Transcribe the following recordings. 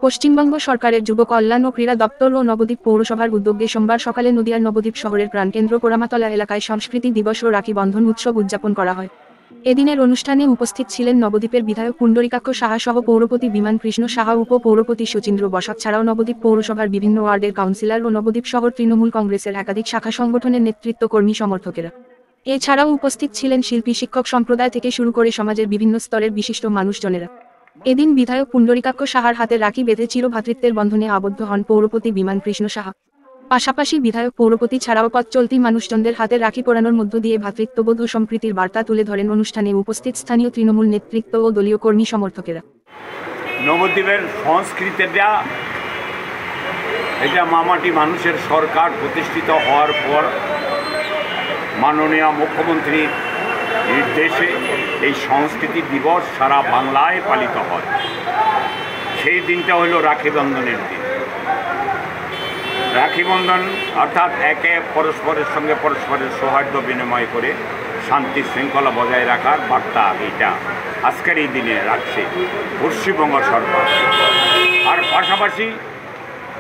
পশ্চিমবঙ্গ সরকারের যুব কল্যাণ ও ক্রীড়া দপ্তর ও নবদ্বীপ পৌরসভার উদ্যোগে সোমবার সকালে নদিয়ার নবদ্বীপ শহরের প্রাণকেন্দ্র পোড়ামাতলা এলাকায় সংস্কৃতি দিবস ও রাখি বন্ধন উৎসব উদযাপন করা হয়। এদিনের অনুষ্ঠানে উপস্থিত ছিলেন নবদ্বীপের বিধায়ক পুণ্ডরীকাক্ষ সাহা সহ পৌরপতি বিমান কৃষ্ণ সাহা, উপ পৌরপতি শচীন্দ্র বসাক ছাড়াও নবদ্বীপ পৌরসভার বিভিন্ন ওয়ার্ডের কাউন্সিলর ও নবদ্বীপ শহর তৃণমূল কংগ্রেসের একাধিক শাখা সংগঠনের নেতৃত্ব কর্মী সমর্থকেরা। এছাড়াও উপস্থিত ছিলেন শিল্পী, শিক্ষক সম্প্রদায় থেকে শুরু করে সমাজের বিভিন্ন স্তরের বিশিষ্ট মানুষজনেরা। এদিন বিধায়ক পুণ্ডরীকাক্ষ সাহার হাতে রাখি বেঁধে চির ভ্রাতৃত্বের বন্ধনে আবদ্ধ হন পৌরপতি বিমান কৃষ্ণ সাহা। পাশাপাশি বিধায়ক পৌরপতি ছাড়াও পথ চলতি মানুষজনদের হাতে রাখি পরানোর মধ্য দিয়ে ভ্রাতৃত্ববোধ ও সম্প্রীতির বার্তা তুলে ধরেন অনুষ্ঠানে উপস্থিত স্থানীয় তৃণমূল নেতৃত্ব ও দলীয় কর্মী সমর্থকেরা। নবদ্বীপের সংস্কৃতিটা এটা মামাটি মানুষের সরকার প্রতিষ্ঠিত হওয়ার পর মাননীয় মুখ্যমন্ত্রীর নির্দেশে এই সংস্কৃতি দিবস সারা বাংলায় পালিত হয়। সেই দিনটা হলো রাখি বন্ধনের দিন। রাখি বন্ধন অর্থাৎ একে পরস্পরের সঙ্গে পরস্পরের সৌহার্দ্য বিনিময় করে শান্তি শৃঙ্খলা বজায় রাখার বার্তা এটা আজকের এই দিনে রাখছে পশ্চিমবঙ্গ সরকার। আর পাশাপাশি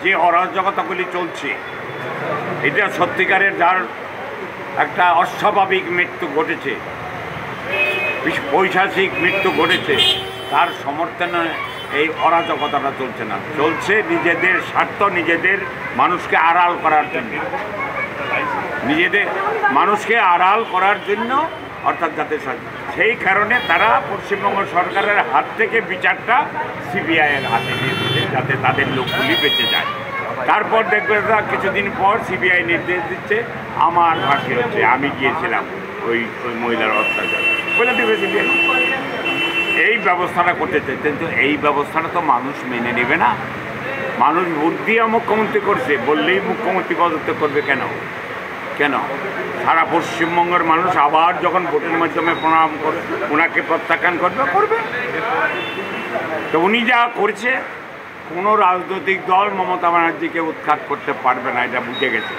যে অরাজকতাগুলি চলছে এটা সত্যিকারের যার একটা অস্বাভাবিক মৃত্যু ঘটেছে, পৈশাচিক মৃত্যু ঘটেছে, তার সমর্থনে এই অরাজকতাটা চলছে না, চলছে নিজেদের স্বার্থ, নিজেদের মানুষকে আড়াল করার জন্য, নিজেদের মানুষকে আড়াল করার জন্য, অর্থাৎ যাতে সেই কারণে তারা পশ্চিমবঙ্গ সরকারের হাত থেকে বিচারটা সিবিআইয়ের হাতে নিয়ে দিচ্ছে যাতে তাদের লোকগুলি বেঁচে যায়। তারপর দেখবে কিছুদিন পর সিবিআই নির্দেশ দিচ্ছে আমার ফাঁসি হচ্ছে, আমি গিয়েছিলাম ওই মহিলার অত্যাচার বলে দেবে সিবিআই। এই ব্যবস্থাটা করতে চাই, কিন্তু এই ব্যবস্থাটা তো মানুষ মেনে নেবে না। মানুষ ভোট দিয়ে মুখ্যমন্ত্রী করছে বললেই মুখ্যমন্ত্রী পদত্যাগ করবে কেন? সারা পশ্চিমবঙ্গের মানুষ আবার যখন ভোটের মাধ্যমে প্রণাম করে ওনাকে প্রত্যাখ্যান করবে। তো উনি যা করছে কোনো রাজনৈতিক দল মমতা ব্যানার্জিকে উৎখাত করতে পারবে না, এটা বুঝে গেছে।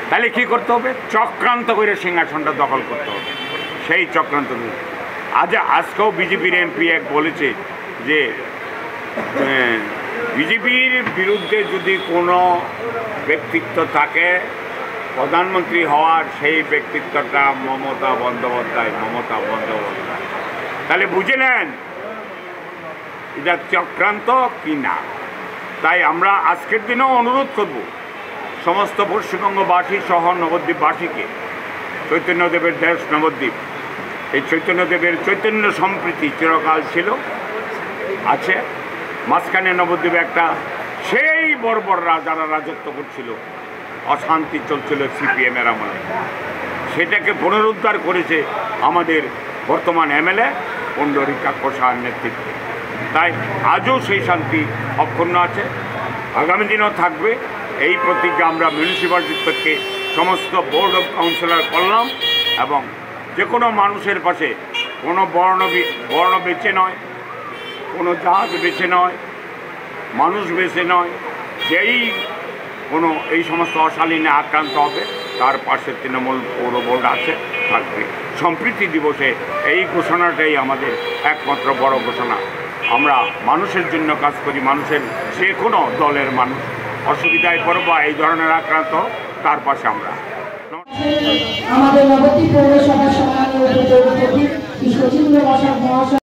তাহলে কী করতে হবে? চক্রান্ত করে সিংহাসনটা দখল করতে হবে। সেই চক্রান্ত আজকেও বিজেপির এমপি এক বলেছে যে বিজেপির বিরুদ্ধে যদি কোনো ব্যক্তিত্ব থাকে প্রধানমন্ত্রী হওয়ার, সেই ব্যক্তিত্বটা মমতা বন্দ্যোপাধ্যায়। তাহলে বুঝে নেন এটা চক্রান্ত কি না। তাই আমরা আজকের দিনেও অনুরোধ করব সমস্ত পশ্চিমবঙ্গবাসী সহ নবদ্বীপবাসীকে, চৈতন্যদেবের দেশ নবদ্বীপ, এই চৈতন্যদেবের চৈতন্য সম্প্রীতি চিরকাল ছিল, আছে। মাঝখানে নবদ্বীপে একটা সেই বর্বররা যারা রাজত্ব করছিল, অশান্তি চলছিল সিপিএমের আমলে, সেটাকে পুনরুদ্ধার করেছে আমাদের বর্তমান এমএলএ পুণ্ডরীকাক্ষ সাহার নেতৃত্বে। তাই আজও সেই শান্তি অক্ষুণ্ণ আছে, আগামী দিনও থাকবে। এই প্রতিজ্ঞা আমরা মিউনিসিপ্যালিটির থেকে সমস্ত বোর্ড অফ কাউন্সিলর করলাম, এবং যে কোনো মানুষের পাশে কোনো বর্ণ বেছে নয়, কোনো জাত বেছে নয়, মানুষ বেছে নয়, যেই কোনো এই সমস্ত অশালীনে আক্রান্ত হবে তার পাশে তৃণমূল পৌর বোর্ড আছে, থাকবে। সম্প্রীতি দিবসে এই ঘোষণাটাই আমাদের একমাত্র বড় ঘোষণা। আমরা মানুষের জন্য কাজ করি, মানুষের যে কোনো দলের মানুষ অসুবিধায় পড়ে বা এই ধরনের আক্রান্ত তার পাশে আমরা। আমাদের নবদ্বীপ পৌরসভার সম্মানীয়